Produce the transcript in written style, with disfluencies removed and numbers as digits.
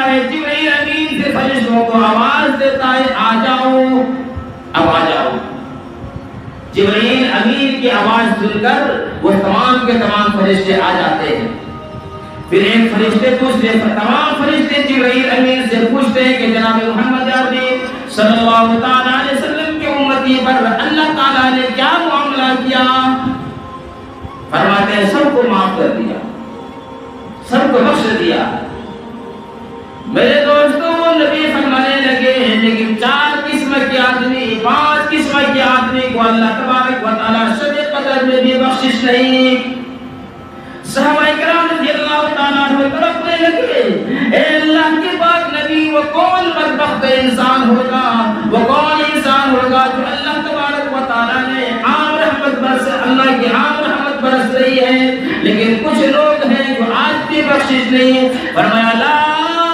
ہے جبرائیل امین سے فرشتوں کو آواز دیتا ہے آ جاؤ، اب آ جاؤ۔ جبرائیل امین کی آواز سن کر وہ تمام کے تمام فرشتے آ جاتے ہیں۔ پھر ایک فرشتے دوسرے تمام فرشتے جبرائیل امین سے پوچھتے ہیں کہ جناب محمد عربی صلی اللہ تعالی علیہ وسلم کی امتی پر اللہ تعالیٰ نے کیا معاملہ کیا؟ فرماتے ہیں سب کو معاف کر دیا، سب کو بخش دیا۔ میرے دوستوں نبی فرمانے لگے ہیں لیکن 4 قسم کے آدمی 5 قسم کے آدمی کو اللہ تبارک و تعالیٰ شب قدر میں بھی بخشش نہیں۔ صحابہ کرام رضی اللہ تعالیٰ عنہ تڑپنے لگے، اے اللہ کے بعد نبی وہ کون بدبخت انسان ہوگا، وہ کون انسان ہوگا جو اللہ تبارک و تعالیٰ نے عام رحمت برس، اللہ کی عام رحمت برس رہی ہے لیکن کچھ لوگ ہیں جو آج بھی بخشش نہیں۔ فرمایا لا